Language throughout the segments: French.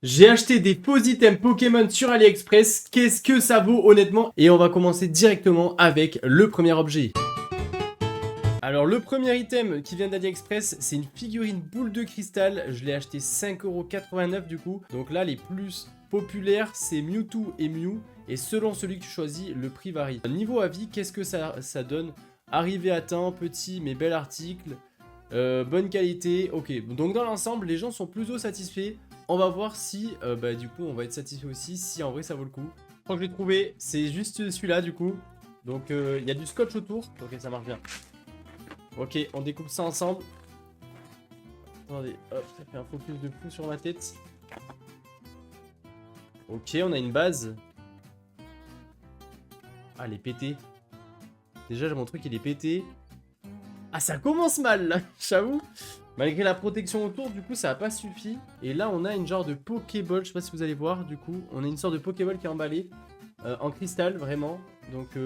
J'ai acheté des faux items Pokémon sur AliExpress. Qu'est-ce que ça vaut honnêtement? Et on va commencer directement avec le premier objet. Alors le premier item qui vient d'AliExpress, c'est une figurine boule de cristal. Je l'ai acheté 5,89€ du coup. Donc là les plus populaires c'est Mewtwo et Mew. Et selon celui que tu choisis, le prix varie. Niveau avis, qu'est-ce que ça donne? Arrivé à temps, petit mais bel article. Bonne qualité, ok. Donc dans l'ensemble, les gens sont plutôt satisfaits. On va voir si, du coup, on va être satisfait aussi, si en vrai ça vaut le coup. Je crois que je l'ai trouvé, c'est juste celui-là du coup. Donc il y a du scotch autour. Ok, ça marche bien. Ok, on découpe ça ensemble. Attendez, hop, ça fait un focus de fou sur ma tête. Ok, on a une base. Ah, elle est pétée. Déjà, mon truc, il est pété. Ah, ça commence mal, là, j'avoue. Malgré la protection autour, du coup, ça n'a pas suffi. Et là, on a une genre de Pokéball. Je sais pas si vous allez voir, du coup. On a une sorte de Pokéball qui est emballée. En cristal, vraiment. Donc,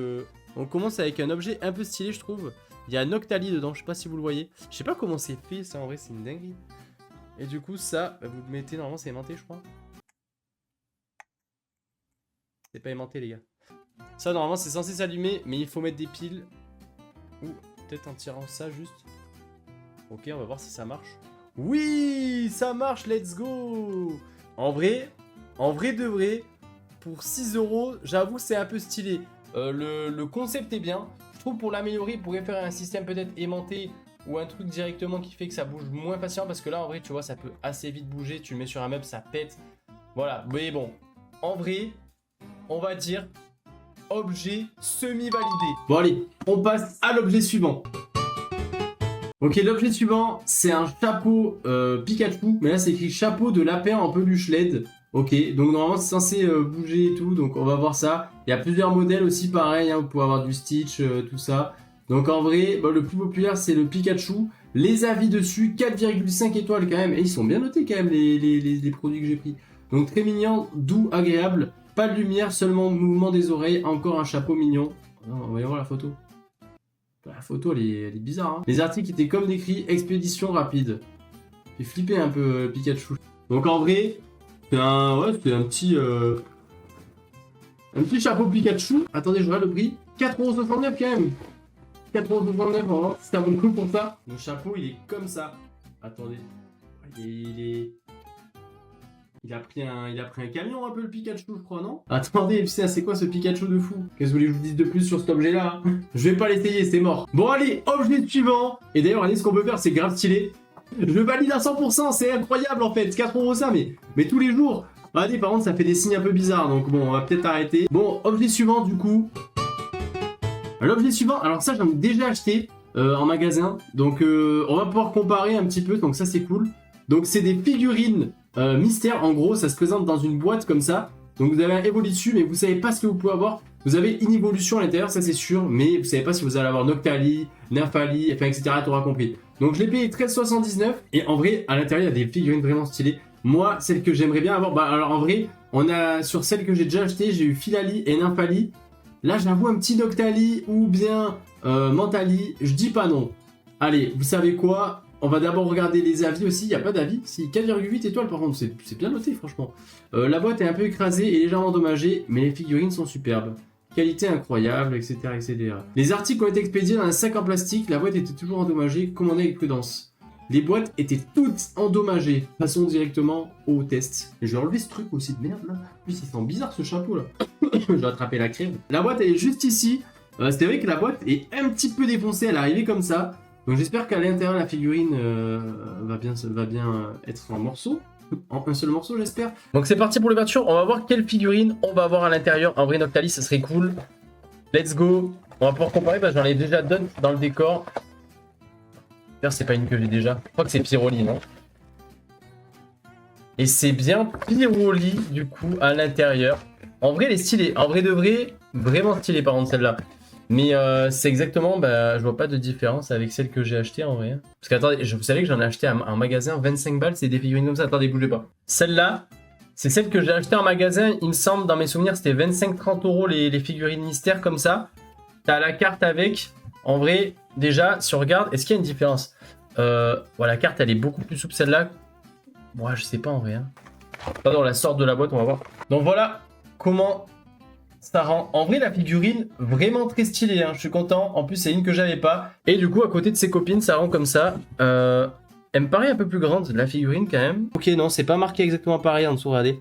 on commence avec un objet un peu stylé, je trouve. Il y a Noctali dedans, je sais pas si vous le voyez. Je sais pas comment c'est fait, ça, en vrai, c'est une dinguerie. Et du coup, ça, vous le mettez, normalement, c'est aimanté, je crois. C'est pas aimanté, les gars. Ça, normalement, c'est censé s'allumer, mais il faut mettre des piles. Ou peut-être en tirant ça, juste. Ok, on va voir si ça marche. Oui, ça marche, let's go. En vrai de vrai, pour 6€, j'avoue, c'est un peu stylé. Le concept est bien. Je trouve pour l'améliorer, il pourrait faire un système peut-être aimanté ou un truc directement qui fait que ça bouge moins facilement. Parce que là, en vrai, tu vois, ça peut assez vite bouger. Tu le mets sur un meuble, ça pète. Voilà, mais bon, en vrai, on va dire objet semi-validé. Bon, allez, on passe à l'objet suivant. Ok, l'objet suivant, c'est un chapeau Pikachu, mais là c'est écrit chapeau de lapin en peluche LED. Ok, donc normalement c'est censé bouger et tout, donc on va voir ça. Il y a plusieurs modèles aussi pareil, hein, vous pouvez avoir du Stitch, tout ça. Donc en vrai, le plus populaire c'est le Pikachu. Les avis dessus, 4,5 étoiles quand même, et ils sont bien notés quand même les produits que j'ai pris. Donc très mignon, doux, agréable, pas de lumière, seulement mouvement des oreilles, encore un chapeau mignon. On va y voir la photo. La photo, elle est bizarre. Hein. Les articles étaient comme décrit, expédition rapide. J'ai flippé un peu Pikachu. Donc en vrai, c'est un petit chapeau Pikachu. Attendez, je regarde le prix. 4,69€ quand même. 4,69€, on va voir si ça vaut le coup pour ça. Le chapeau, il est comme ça. Attendez. Il a pris un camion un peu le Pikachu, je crois, non? Attendez, c'est quoi ce Pikachu de fou? Qu'est-ce que vous voulez que je vous dise de plus sur cet objet-là? Je vais pas l'essayer, c'est mort. Bon, allez, objet suivant. Et d'ailleurs, allez, ce qu'on peut faire, c'est grave stylé. Je valide à 100%, c'est incroyable en fait. 4€ ça, mais tous les jours. Allez, par contre, ça fait des signes un peu bizarres, donc bon, on va peut-être arrêter. Bon, objet suivant, du coup. L'objet suivant, alors ça, j'en ai déjà acheté en magasin. Donc, on va pouvoir comparer un petit peu, donc ça, c'est cool. Donc, c'est des figurines mystère, en gros, ça se présente dans une boîte comme ça. Donc vous avez un Evoli dessus, mais vous savez pas ce que vous pouvez avoir. Vous avez une évolution à l'intérieur, ça c'est sûr, mais vous savez pas si vous allez avoir Noctali, Nymphali, enfin, etc. Tu auras compris. Donc je l'ai payé 13,79 et en vrai, à l'intérieur, il y a des figurines vraiment stylées. Moi, celle que j'aimerais bien avoir, alors en vrai, on a sur celle que j'ai déjà achetée, j'ai eu Filali et Nymphali. Là, j'avoue un petit Noctali ou bien Mentali, je dis pas non. Allez, vous savez quoi? On va d'abord regarder les avis aussi, il n'y a pas d'avis. Si 4,8 étoiles par contre, c'est bien noté franchement. La boîte est un peu écrasée et légèrement endommagée, mais les figurines sont superbes. Qualité incroyable, etc., etc. Les articles ont été expédiés dans un sac en plastique, la boîte était toujours endommagée, commandée avec prudence. Les boîtes étaient toutes endommagées. Passons directement au test. Et je vais enlever ce truc aussi de merde là. En plus, il sent bizarre ce chapeau là. Je vais attraper la crème. La boîte elle est juste ici. C'est vrai que la boîte est un petit peu défoncée, elle est arrivée comme ça. Donc j'espère qu'à l'intérieur la figurine va bien être en morceaux. En un seul morceau j'espère. Donc c'est parti pour l'ouverture, on va voir quelle figurine on va avoir à l'intérieur. En vrai Noctali ça serait cool. Let's go. On va pouvoir comparer parce que j'en ai déjà deux dans le décor. J'espère que c'est pas une que j'ai déjà. Je crois que c'est Pyroli, non? Et c'est bien Pyroli du coup à l'intérieur. En vrai elle est stylée. En vrai de vrai, vraiment stylée par contre celle-là. Mais c'est exactement, je vois pas de différence avec celle que j'ai achetée en vrai. Parce qu'attendez, vous savez que j'en ai acheté en magasin 25 balles, c'est des figurines comme ça. Attendez, bougez pas. Celle-là, c'est celle que j'ai achetée en magasin. Il me semble, dans mes souvenirs, c'était 25-30€ les figurines mystères comme ça. T'as la carte avec. En vrai, déjà, si on regarde, est-ce qu'il y a une différence? La carte, elle est beaucoup plus souple celle-là. Moi, je sais pas en vrai. Hein. Pardon, la sorte de la boîte, on va voir. Donc voilà comment ça rend. En vrai, la figurine, vraiment très stylée, hein. Je suis content. En plus, c'est une que j'avais pas. Et du coup, à côté de ses copines, ça rend comme ça. Elle me paraît un peu plus grande, la figurine, quand même. Ok, non, c'est pas marqué exactement pareil en dessous, regardez.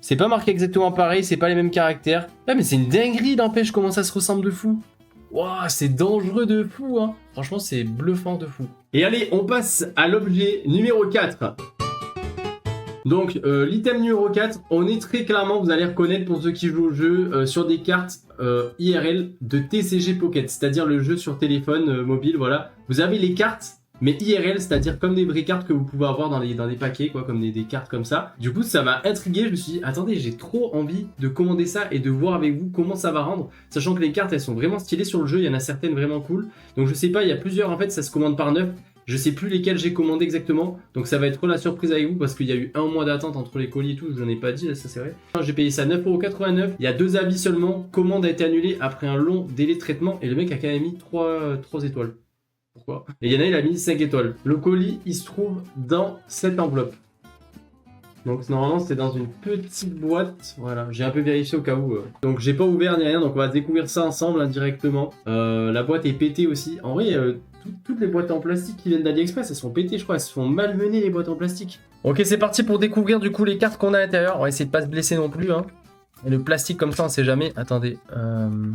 C'est pas marqué exactement pareil, c'est pas les mêmes caractères. Ah, mais c'est une dinguerie, n'empêche, comment ça se ressemble de fou. Waouh, c'est dangereux de fou, hein. Franchement, c'est bluffant de fou. Et allez, on passe à l'objet numéro 4. Donc, l'item numéro 4, on est très clairement, vous allez reconnaître pour ceux qui jouent au jeu, sur des cartes IRL de TCG Pocket, c'est-à-dire le jeu sur téléphone mobile, voilà. Vous avez les cartes, mais IRL, c'est-à-dire comme des vraies cartes que vous pouvez avoir dans des paquets, quoi, comme des cartes comme ça. Du coup, ça m'a intrigué, je me suis dit, attendez, j'ai trop envie de commander ça et de voir avec vous comment ça va rendre, sachant que les cartes, elles sont vraiment stylées sur le jeu, il y en a certaines vraiment cool. Donc je sais pas, il y a plusieurs, en fait, ça se commande par 9. Je sais plus lesquels j'ai commandé exactement, donc ça va être la surprise avec vous parce qu'il y a eu un mois d'attente entre les colis et tout, je n'en ai pas dit, là, ça c'est vrai. J'ai payé ça 9,89€, il y a 2 avis seulement, commande a été annulée après un long délai de traitement et le mec a quand même mis 3 étoiles. Pourquoi? Et il y en a, il a mis 5 étoiles. Le colis, il se trouve dans cette enveloppe. Donc normalement c'est dans une petite boîte, voilà, j'ai un peu vérifié au cas où. Donc j'ai pas ouvert ni rien, donc on va découvrir ça ensemble indirectement. La boîte est pétée aussi. En vrai, toutes les boîtes en plastique qui viennent d'AliExpress, elles sont pétées, je crois, elles se font malmener les boîtes en plastique. Ok, c'est parti pour découvrir du coup les cartes qu'on a à l'intérieur. On va essayer de pas se blesser non plus, hein. Et le plastique comme ça, on sait jamais. Attendez, il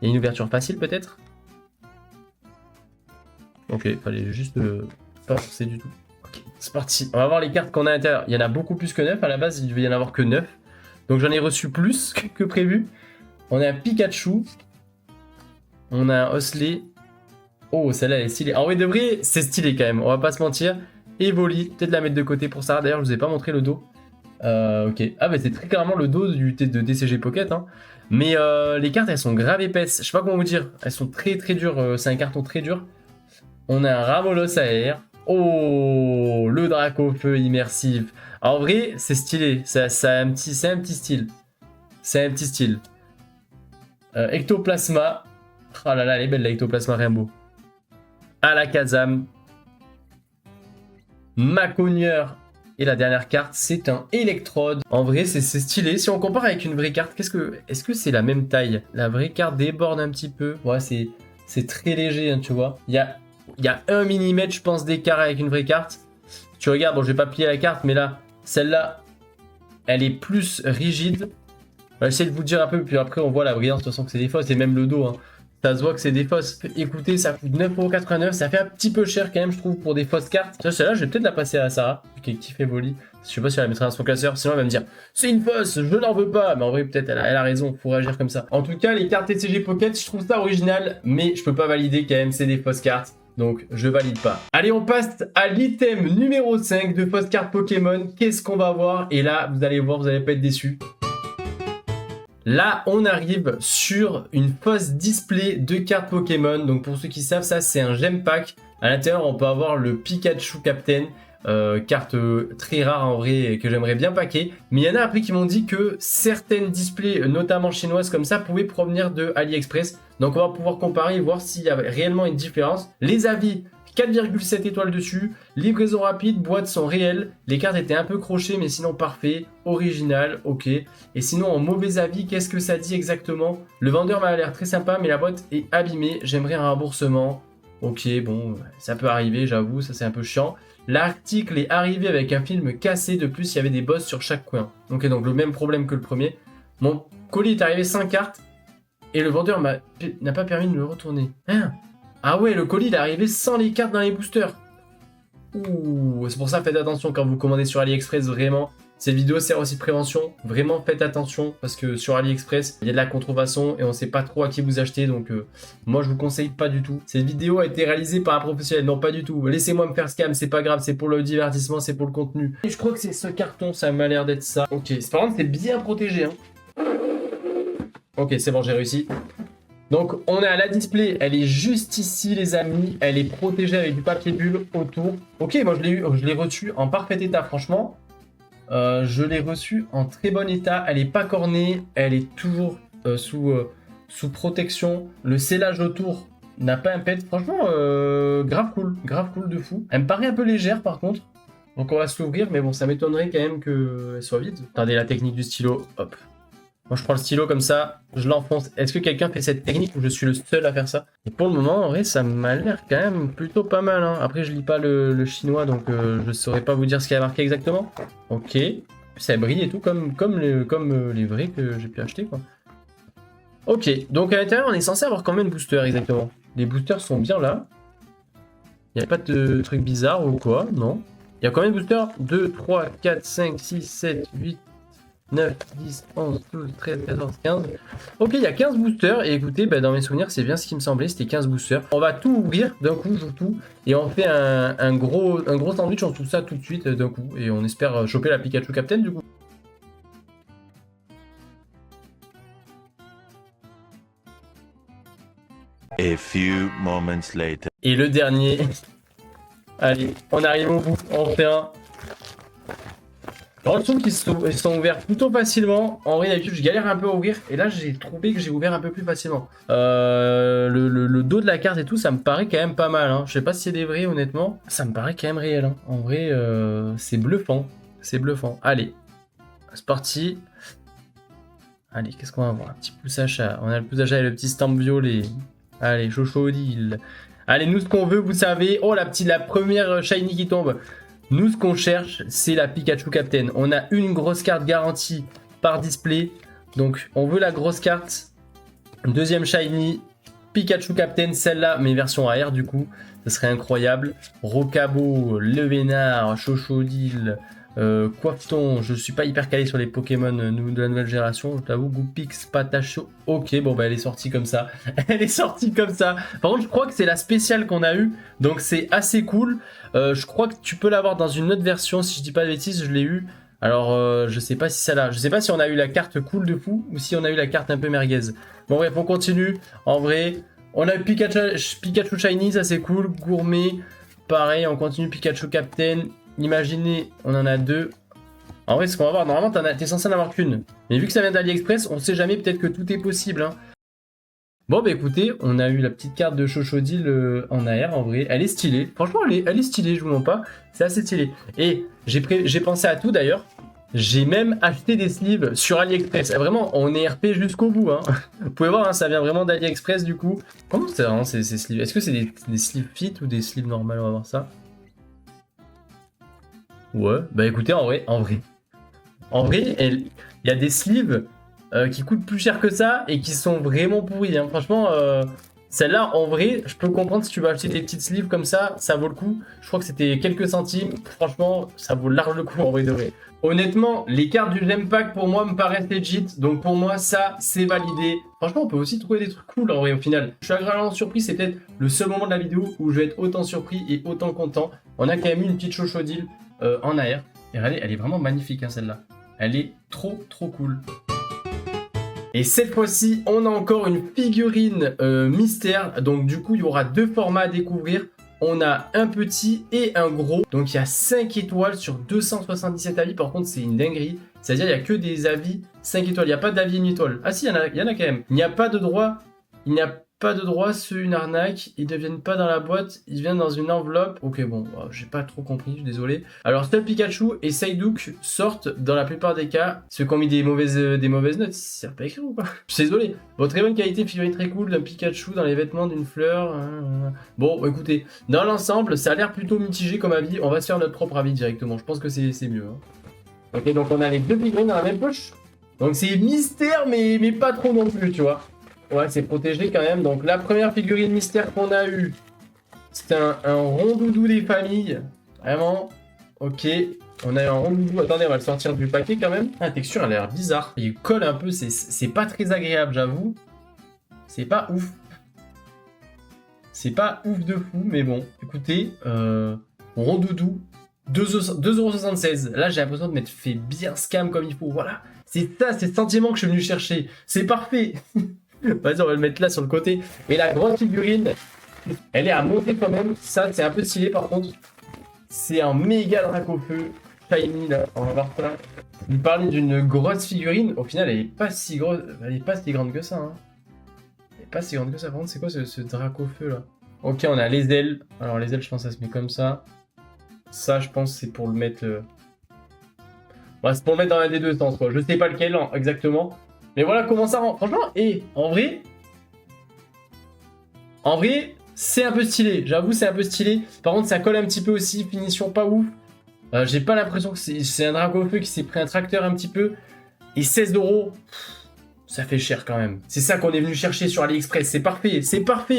y a une ouverture facile peut-être. Ok, fallait juste pas forcer du tout. Ok, c'est parti. On va voir les cartes qu'on a à l'intérieur. Il y en a beaucoup plus que 9. À la base, il devait y en avoir que 9. Donc j'en ai reçu plus que prévu. On a un Pikachu. On a un Osley. Oh, celle-là, elle est stylée. En vrai de vrai, c'est stylé quand même. On va pas se mentir. Evoli. Peut-être la mettre de côté pour ça. D'ailleurs, je vous ai pas montré le dos. Ok. Ah, bah c'est très clairement le dos de DCG Pocket, hein. Mais les cartes, elles sont grave épaisses. Je sais pas comment vous dire. Elles sont très très dures. C'est un carton très dur. On a un Ramolos AR. Oh, le Dracofeu immersif. En vrai, c'est stylé. C'est un petit style. C'est un petit style. Ectoplasma. Oh là là, elle est belle, la Ectoplasma Rainbow. Alakazam. Maconieur. Et la dernière carte, c'est un Electrode. En vrai, c'est stylé. Si on compare avec une vraie carte, est-ce que c'est la même taille? La vraie carte déborde un petit peu. Ouais, c'est très léger, hein, tu vois. Il y a 1 mm, je pense, d'écart avec une vraie carte. Tu regardes, bon, je vais pas plier la carte, mais là, celle-là, elle est plus rigide. On va essayer de vous dire un peu, puis après, on voit la brillance, de toute façon, que c'est des fausses, et même le dos, hein. Ça se voit que c'est des fausses. Écoutez, ça coûte 9,89€. Ça fait un petit peu cher quand même, je trouve, pour des fausses cartes. Celle-là, je vais peut-être la passer à Sarah, qui kiffe Evoli. Je sais pas si elle la mettra dans son classeur. Sinon, elle va me dire c'est une fausse, je n'en veux pas. Mais en vrai, peut-être elle a raison, faut réagir comme ça. En tout cas, les cartes TCG Pocket, je trouve ça original, mais je peux pas valider quand même, c'est des fausses cartes. Donc, je valide pas. Allez, on passe à l'item numéro 5 de fausses cartes Pokémon. Qu'est-ce qu'on va voir? Et là, vous allez voir, vous allez pas être déçus. Là, on arrive sur une fausse display de cartes Pokémon. Donc, pour ceux qui savent, ça, c'est un gem pack. À l'intérieur, on peut avoir le Pikachu Captain. Carte très rare en vrai et que j'aimerais bien packer. Mais il y en a après qui m'ont dit que certaines displays, notamment chinoises comme ça, pouvaient provenir de AliExpress. Donc, on va pouvoir comparer et voir s'il y a réellement une différence. Les avis, 4,7 étoiles dessus, livraison rapide, boîtes sont réelles, les cartes étaient un peu crochées mais sinon parfait, original, ok. Et sinon en mauvais avis, qu'est-ce que ça dit exactement? Le vendeur m'a l'air très sympa mais la boîte est abîmée, j'aimerais un remboursement. Ok, bon, ça peut arriver, j'avoue, ça c'est un peu chiant. L'article est arrivé avec un film cassé, de plus il y avait des bosses sur chaque coin. Ok, donc le même problème que le premier. Mon colis est arrivé sans carte et le vendeur n'a pas permis de me le retourner. Hein? Ah ouais, le colis il est arrivé sans les cartes dans les boosters. Ouh, c'est pour ça faites attention quand vous commandez sur AliExpress, vraiment. Cette vidéo sert aussi de prévention. Vraiment faites attention parce que sur AliExpress, il y a de la contrefaçon et on sait pas trop à qui vous achetez. Donc moi je vous conseille pas du tout. Cette vidéo a été réalisée par un professionnel, non pas du tout. Laissez-moi me faire scam, c'est pas grave, c'est pour le divertissement, c'est pour le contenu. Et je crois que c'est ce carton, ça m'a l'air d'être ça. Ok, par contre c'est bien protégé, hein. Ok, c'est bon, j'ai réussi. Donc on est à la display, elle est juste ici les amis, elle est protégée avec du papier bulle autour. Ok, moi je l'ai reçu en parfait état franchement. Je l'ai reçu en très bon état, elle est pas cornée, elle est toujours sous protection. Le scellage autour n'a pas un pet, franchement grave cool de fou. Elle me paraît un peu légère par contre. Donc on va se l'ouvrir, mais bon, ça m'étonnerait quand même qu'elle soit vide. Attendez, la technique du stylo, hop. Moi je prends le stylo comme ça, je l'enfonce. Est-ce que quelqu'un fait cette technique ou je suis le seul à faire ça? Et pour le moment, en vrai, ça m'a l'air quand même plutôt pas mal. Hein. Après, je lis pas le chinois, donc je saurais pas vous dire ce qu'il y a marqué exactement. Ok. Ça brille et tout, comme les vrais que j'ai pu acheter, quoi. Ok, donc à l'intérieur, on est censé avoir combien de boosters exactement? Les boosters sont bien là. Il n'y a pas de trucs bizarres ou quoi? Non. Il y a combien de boosters? 2, 3, 4, 5, 6, 7, 8, 9, 10, 11, 12, 13, 14, 15. Ok, il y a 15 boosters. Et écoutez, bah, dans mes souvenirs, c'est bien ce qui me semblait. C'était 15 boosters. On va tout ouvrir d'un coup, j'ouvre tout. Et on fait un gros sandwich. On trouve ça tout de suite d'un coup. Et on espère choper la Pikachu Captain du coup. A few moments later. Et le dernier. Allez, on arrive au bout. On fait un. Alors, je trouve qu'ils sont ouverts plutôt facilement. En vrai, d'habitude, je galère un peu à ouvrir. Et là, j'ai trouvé que j'ai ouvert un peu plus facilement. Le dos de la carte et tout, ça me paraît quand même pas mal. Hein. Je sais pas si c'est des vrais, honnêtement. Ça me paraît quand même réel. Hein. En vrai, c'est bluffant. C'est bluffant. Allez, c'est parti. Allez, qu'est-ce qu'on va avoir? Un petit pouce achat. On a le pouce achat et le petit stamp violet. Allez, Chochodile. Allez, nous, ce qu'on veut, vous savez. Oh, la première shiny qui tombe. Nous, ce qu'on cherche, c'est la Pikachu Captain. On a une grosse carte garantie par display. Donc, on veut la grosse carte. Deuxième shiny, Pikachu Captain. Celle-là, mais version AR, du coup. Ce serait incroyable. Rocabo, Levénard, Chochodile, Quaffton. Je suis pas hyper calé sur les Pokémon de la nouvelle génération. Je t'avoue, Goupix, Patacho. Ok, bon, bah, elle est sortie comme ça. Elle est sortie comme ça. Par contre, je crois que c'est la spéciale qu'on a eue. Donc, c'est assez cool. Je crois que tu peux l'avoir dans une autre version. Si je dis pas de bêtises, je l'ai eu. Alors, je sais pas si celle-là. Je sais pas si on a eu la carte cool de fou ou si on a eu la carte un peu merguez. Bon, bref, on continue. En vrai, on a eu Pikachu Shiny, ça c'est cool. Gourmet, pareil, on continue. Pikachu Captain. Imaginez, on en a deux. En vrai, ce qu'on va voir, normalement, t'es censé en avoir qu'une. Mais vu que ça vient d'AliExpress, on sait jamais, peut-être que tout est possible. Hein. Bon, bah écoutez, on a eu la petite carte de Chochodile en AR, en vrai. Elle est stylée. Franchement, elle est stylée, je vous mens pas. C'est assez stylé. Et j'ai pensé à tout d'ailleurs. J'ai même acheté des sleeves sur AliExpress. Vraiment, on est RP jusqu'au bout. Hein. Vous pouvez voir, hein, ça vient vraiment d'AliExpress du coup. Comment c'est vraiment ces sleeves? Est-ce que c'est des sleeves fit ou des sleeves normales? On va voir ça. Ouais, bah écoutez, en vrai, il y a des sleeves qui coûtent plus cher que ça et qui sont vraiment pourris. Hein. Franchement, celle-là, en vrai, je peux comprendre si tu veux acheter des petites sleeves comme ça vaut le coup. Je crois que c'était quelques centimes. Franchement, ça vaut large le coup en vrai de vrai. Honnêtement, les cartes du Gem Pack pour moi me paraissent legit. Donc pour moi, ça, c'est validé. Franchement, on peut aussi trouver des trucs cool en vrai au final. Je suis agréablement surpris. C'est peut-être le seul moment de la vidéo où je vais être autant surpris et autant content. On a quand même eu une petite Chochodile en AR. Et regardez, elle est vraiment magnifique hein, celle-là. Elle est trop cool. Et cette fois-ci, on a encore une figurine mystère. Donc du coup, il y aura deux formats à découvrir. On a un petit et un gros. Donc il y a 5 étoiles sur 277 avis. Par contre, c'est une dinguerie. C'est-à-dire, il n'y a que des avis 5 étoiles. Il n'y a pas d'avis 1 étoile. Ah si, il y en a quand même. Il n'y a pas de droit. Il n'y a pas de droit, c'est une arnaque. Ils ne viennent pas dans la boîte, ils viennent dans une enveloppe. Ok, bon, j'ai pas trop compris, je suis désolé. Alors, seul Pikachu et Psyduck sortent dans la plupart des cas. Ceux qui ont mis des mauvaises notes, c'est pas écrit ou pas? Je suis désolé. Bon, très bonne qualité, figurine très cool d'un Pikachu dans les vêtements d'une fleur. Bon, écoutez, dans l'ensemble, ça a l'air plutôt mitigé comme avis. On va se faire notre propre avis directement. Je pense que c'est mieux. Hein. Ok, donc on a les deux figurines dans la même poche. Donc c'est mystère, mais pas trop non plus, tu vois. Ouais, c'est protégé quand même. Donc la première figurine mystère qu'on a eue, c'est un rondoudou des familles. Vraiment. Ok. On a eu un rondoudou. Attendez, on va le sortir du paquet quand même. La texture a l'air bizarre. Il colle un peu. C'est pas très agréable, j'avoue. C'est pas ouf. C'est pas ouf de fou, mais bon. Écoutez, rondoudou. 2,76€. Là, j'ai l'impression de m'être fait bien scam comme il faut. Voilà. C'est ça, c'est le sentiment que je suis venu chercher. C'est parfait. Vas-y, on va le mettre là sur le côté. Et la grosse figurine, elle est à monter quand même. Ça, c'est un peu stylé par contre. C'est un méga Dracofeu. Shiny là, on va voir ça. Vous parlez d'une grosse figurine. Au final, elle est pas si grosse. Elle est pas si grande que ça. Hein. Elle est pas si grande que ça. Par contre, c'est quoi ce Dracofeu là? Ok, on a les ailes. Alors, les ailes, je pense que ça se met comme ça. Ça, je pense, c'est pour le mettre... Ouais, c'est pour le mettre dans l'un des deux sens, quoi. Je sais pas lequel, hein, exactement. Mais voilà comment ça rend. Franchement, et en vrai, c'est un peu stylé. J'avoue, c'est un peu stylé. Par contre, ça colle un petit peu aussi. Finition pas ouf. J'ai pas l'impression que c'est un Dracofeu qui s'est pris un tracteur un petit peu. Et 16 €, ça fait cher quand même. C'est ça qu'on est venu chercher sur AliExpress. C'est parfait.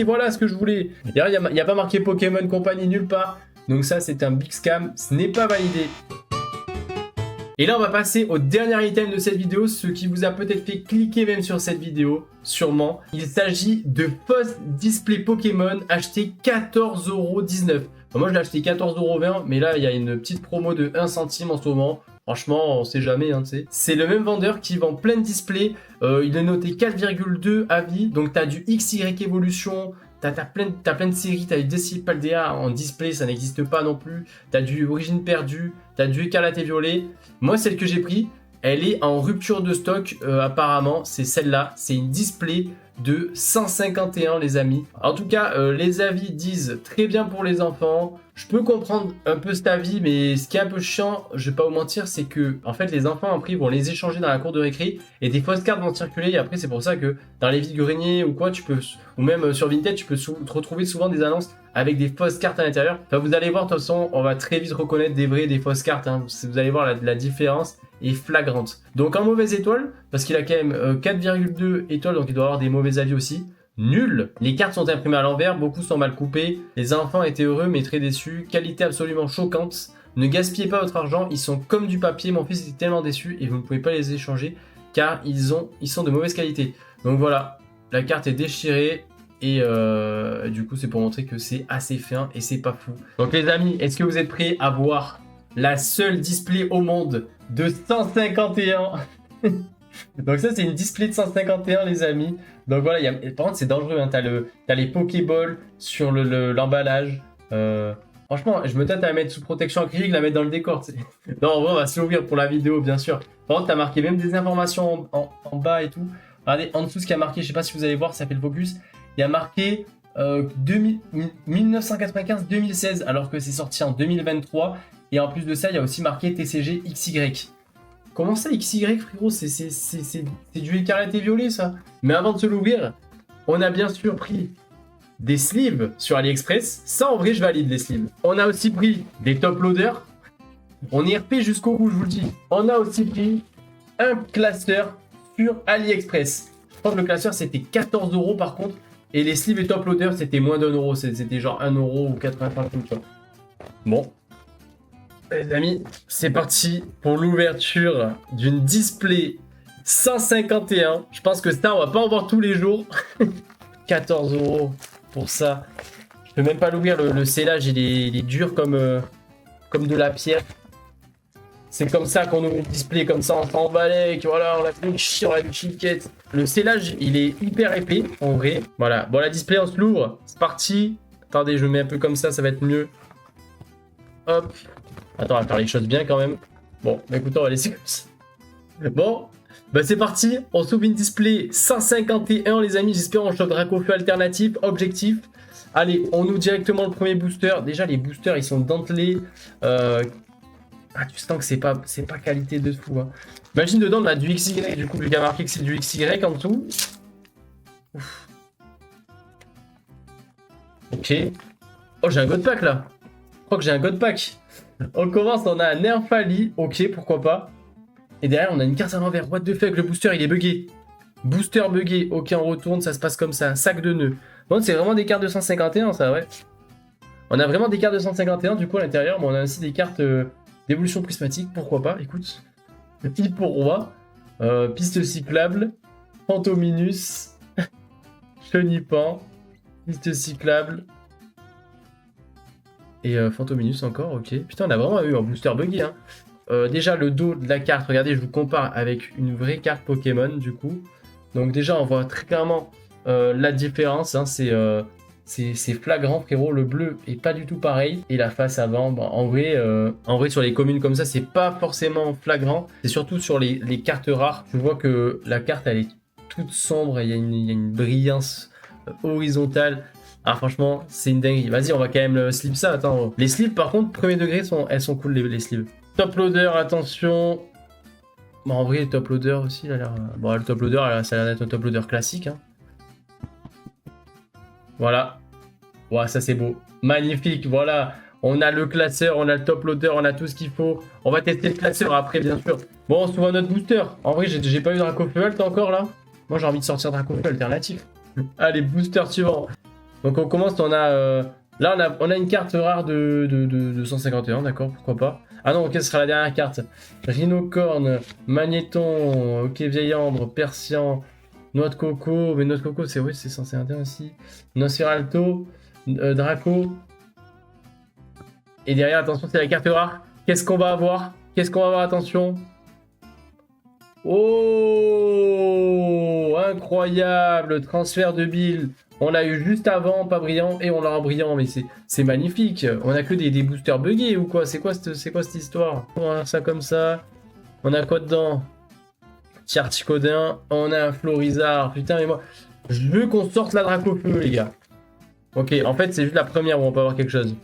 Voilà ce que je voulais. D'ailleurs, il n'y a pas marqué Pokémon Company nulle part. Donc ça, c'est un big scam. Ce n'est pas validé. Et là, on va passer au dernier item de cette vidéo, ce qui vous a peut-être fait cliquer même sur cette vidéo, sûrement. Il s'agit de fausses display Pokémon achetés 14,19 €. Bon, moi, je l'ai acheté 14,20 €, mais là, il y a une petite promo de 1 centime en ce moment. Franchement, on sait jamais, hein, tu sais. C'est le même vendeur qui vend plein de displays. Il est noté 4,2 à vie. Donc, tu as du XY Evolution. T'as plein de séries, t'as du Décile Paldea en display, ça n'existe pas non plus. T'as du Origine Perdue, t'as du Écarlate et Violet. Moi, celle que j'ai pris, elle est en rupture de stock apparemment. C'est celle-là, c'est une display de 151 les amis. En tout cas, les avis disent très bien pour les enfants. Je peux comprendre un peu cet avis, mais ce qui est un peu chiant, je vais pas vous mentir, c'est que en fait les enfants après vont les échanger dans la cour de récré et des fausses cartes vont circuler. Et après c'est pour ça que dans les vides-greniers ou quoi, tu peux, ou même sur Vinted, tu peux te retrouver souvent des annonces avec des fausses cartes à l'intérieur. Enfin, vous allez voir, de toute façon, on va très vite reconnaître des vraies et des fausses cartes. Hein. Vous allez voir la différence est flagrante. Donc en mauvaise étoile, parce qu'il a quand même 4,2 étoiles, donc il doit avoir des mauvais avis aussi. Nul. Les cartes sont imprimées à l'envers, beaucoup sont mal coupées. Les enfants étaient heureux mais très déçus. Qualité absolument choquante. Ne gaspillez pas votre argent, ils sont comme du papier. Mon fils était tellement déçu et vous ne pouvez pas les échanger car ils sont de mauvaise qualité. Donc voilà, la carte est déchirée et du coup c'est pour montrer que c'est assez fin et c'est pas fou. Donc les amis, est-ce que vous êtes prêts à voir la seule display au monde de 151? Donc ça c'est une display de 151 les amis. Donc voilà, par contre c'est dangereux, hein. T'as les Pokéballs sur l'emballage. Franchement, je me tâte à la mettre sous protection acrylique, la mettre dans le décor. T'sais. Non, en vrai, on va se l'ouvrir pour la vidéo, bien sûr. Par contre, t'as marqué même des informations en bas et tout. Regardez, en dessous, ce qu'il y a marqué, je sais pas si vous allez voir, ça fait le focus. Il y a marqué 1995-2016, alors que c'est sorti en 2023. Et en plus de ça, il y a aussi marqué TCG XY. Comment ça, XY, frérot? C'est du Écarlate et Violet, ça. Mais avant de se l'ouvrir, on a bien sûr pris des sleeves sur AliExpress. Ça, en vrai, je valide les sleeves. On a aussi pris des top loaders. On est RP jusqu'au bout, je vous le dis. On a aussi pris un classeur sur AliExpress. Je crois que le classeur, c'était 14 € par contre. Et les sleeves et top loaders, c'était moins d'1 €. C'était genre 1 € ou 85 €. Bon. Les amis, c'est parti pour l'ouverture d'une display 151. Je pense que ça, on va pas en voir tous les jours. 14 € pour ça. Je peux même pas l'ouvrir. Le scellage, il est dur comme de la pierre. C'est comme ça qu'on ouvre une display, comme ça, on s'emballait. Voilà, on a fait une chiquette. Le scellage, il est hyper épais, en vrai. Voilà. Bon, la display, on se l'ouvre. C'est parti. Attendez, je le mets un peu comme ça va être mieux. Hop. Attends, on va faire les choses bien quand même. Bon, bah écoutez, on va laisser comme ça. Bon, bah c'est parti. On s'ouvre une display 151, les amis. J'espère en choc Dracofeu alternatif, objectif. Allez, on ouvre directement le premier booster. Déjà, les boosters, ils sont dentelés. Ah, tu sens que c'est pas qualité de fou. Hein. Imagine dedans, on a du XY. Du coup, le gars a marqué que c'est du XY en dessous. Ouf. Ok. Oh, j'ai un God Pack là. Je crois que j'ai un God Pack. On commence, on a un Nerfali, ok, pourquoi pas. Et derrière, on a une carte à l'envers. What the fuck, le booster, il est bugué. Booster bugué, ok, on retourne, ça se passe comme ça. Un sac de nœuds. Bon, c'est vraiment des cartes de 151, ça, ouais. On a vraiment des cartes de 151, du coup, à l'intérieur. Bon, on a aussi des cartes d'évolution prismatique, pourquoi pas, écoute. Hippo-roi, piste cyclable, Fantominus, Chenipan, piste cyclable. Et Fantominus encore, ok. Putain, on a vraiment eu un booster buggé. Hein. Déjà, le dos de la carte, regardez, je vous compare avec une vraie carte Pokémon, du coup. Donc déjà, on voit très clairement la différence. Hein. C'est flagrant, frérot. Le bleu est pas du tout pareil. Et la face avant, bah, en vrai, sur les communes comme ça, c'est pas forcément flagrant. C'est surtout sur les cartes rares. Tu vois que la carte, elle est toute sombre. Il y a une brillance horizontale. Ah franchement, c'est une dinguerie. Vas-y, on va quand même le slip ça. Attends. Les slips, par contre, premier degré, elles sont cool, les slips. Top loader, attention. Bon, en vrai, le top loader aussi, il a l'air... Bon, le top loader, ça a l'air d'être un top loader classique. Hein. Voilà. Ouais, ça c'est beau. Magnifique, voilà. On a le classeur, on a le top loader, on a tout ce qu'il faut. On va tester le classeur après, bien sûr. Bon, on se voit notre booster. En vrai, j'ai pas eu Dracofuel, encore là. Moi, j'ai envie de sortir Dracofuel alternatif. Allez, booster suivant. Donc, on commence, on a... Là, on a une carte rare de 151, d'accord, pourquoi pas. Ah non, ok, ce sera la dernière carte. Rhinocorne, Magnéton, ok, Vieil Ambre, Persian, Noix de Coco. Mais Noix de Coco, c'est vrai, c'est 151 aussi. Nosferalto, Draco. Et derrière, attention, c'est la carte rare. Qu'est-ce qu'on va avoir? Qu'est-ce qu'on va avoir? Attention. Oh, incroyable. Transfert de Bill. On l'a eu juste avant, pas brillant, et on l'a en brillant. Mais c'est magnifique. On a que des boosters buggés ou quoi? C'est quoi cette histoire? On va faire ça comme ça. On a quoi dedans? Tierticodin. On a un Florizard. Putain, mais moi, je veux qu'on sorte la Dracofeu, les gars. Ok, en fait, c'est juste la première où on peut avoir quelque chose.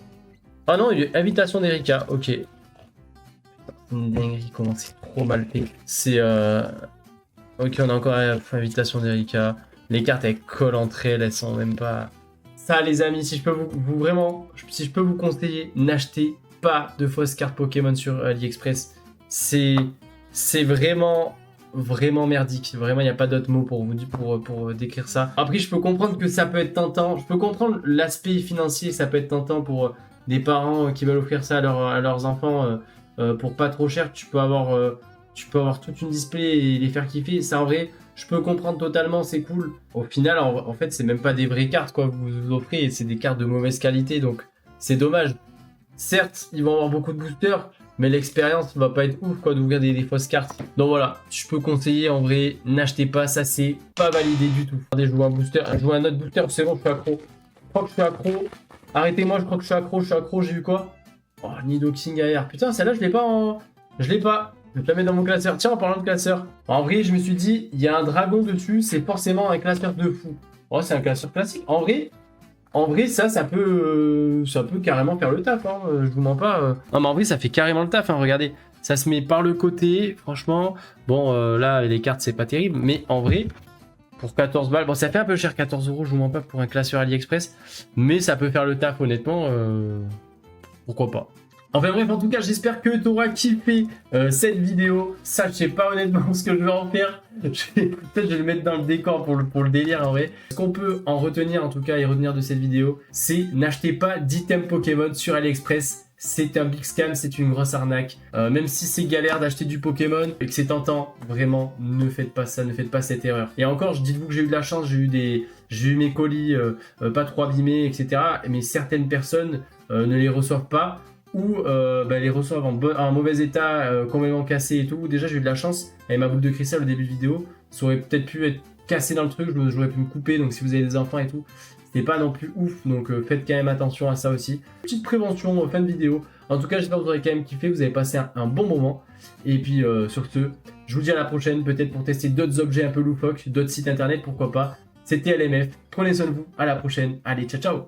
Ah non, il y a invitation d'Erika, ok. C'est une dinguerie, comment c'est trop mal fait. C'est ok, on a encore invitation d'Erika. Les cartes elles collent entre elles, elles sont même pas... Ça les amis, si je peux si je peux vous conseiller, n'achetez pas de fausses cartes Pokémon sur AliExpress. C'est vraiment merdique. Vraiment, il n'y a pas d'autre mot pour décrire ça. Après, je peux comprendre que ça peut être tentant. Je peux comprendre l'aspect financier, ça peut être tentant pour... des parents qui veulent offrir ça à leurs enfants pour pas trop cher. Tu peux avoir toute une display et les faire kiffer. Ça, en vrai, je peux comprendre totalement, c'est cool. Au final, en fait, c'est même pas des vraies cartes quoi vous offrez, c'est des cartes de mauvaise qualité, donc c'est dommage. Certes, ils vont avoir beaucoup de boosters, mais l'expérience va pas être ouf quoi d'ouvrir des fausses cartes. Donc voilà, je peux conseiller en vrai, n'achetez pas, ça c'est pas validé du tout. Regardez, je joue un booster, je joue un autre booster, c'est bon, je suis accro. Je crois que je suis accro. Arrêtez-moi, je crois que je suis accro, j'ai eu quoi? Oh, Nidoking AR. Putain, celle-là, je l'ai pas. Je vais la mettre dans mon classeur. Tiens, en parlant de classeur. En vrai, je me suis dit, il y a un dragon dessus, c'est forcément un classeur de fou. Oh, c'est un classeur classique. En vrai, ça peut carrément faire le taf. Hein. Je vous mens pas. Non, mais en vrai, ça fait carrément le taf. Hein. Regardez, ça se met par le côté. Franchement, bon, là, les cartes, c'est pas terrible. Mais en vrai, pour 14 balles, bon, ça fait un peu cher, 14 €, je vous mens pas, pour un classeur AliExpress. Mais ça peut faire le taf, honnêtement. Pourquoi pas. Enfin bref, en tout cas, j'espère que tu auras kiffé cette vidéo. Ça, je sais pas honnêtement ce que je vais en faire. Peut-être je vais le mettre dans le décor pour le délire en vrai. Ce qu'on peut en retenir, en tout cas, et retenir de cette vidéo, c'est n'achetez pas d'items Pokémon sur AliExpress. C'est un big scam, c'est une grosse arnaque. Même si c'est galère d'acheter du Pokémon et que c'est tentant, vraiment, ne faites pas ça, ne faites pas cette erreur. Et encore, dites-vous que j'ai eu de la chance, j'ai eu mes colis pas trop abîmés, etc. Mais certaines personnes ne les reçoivent pas, ou les reçoivent en mauvais état, complètement cassé et tout. Déjà, j'ai eu de la chance avec ma boule de cristal au début de vidéo. Ça aurait peut-être pu être cassé dans le truc, j'aurais pu me couper. Donc, si vous avez des enfants et tout, c'était pas non plus ouf. Donc, faites quand même attention à ça aussi. Petite prévention, fin de vidéo. En tout cas, j'espère que vous aurez quand même kiffé. Vous avez passé un bon moment. Et puis, sur ce, je vous dis à la prochaine, peut-être pour tester d'autres objets un peu loufoques, d'autres sites internet, pourquoi pas. C'était LMF. Prenez soin de vous. À la prochaine. Allez, ciao, ciao.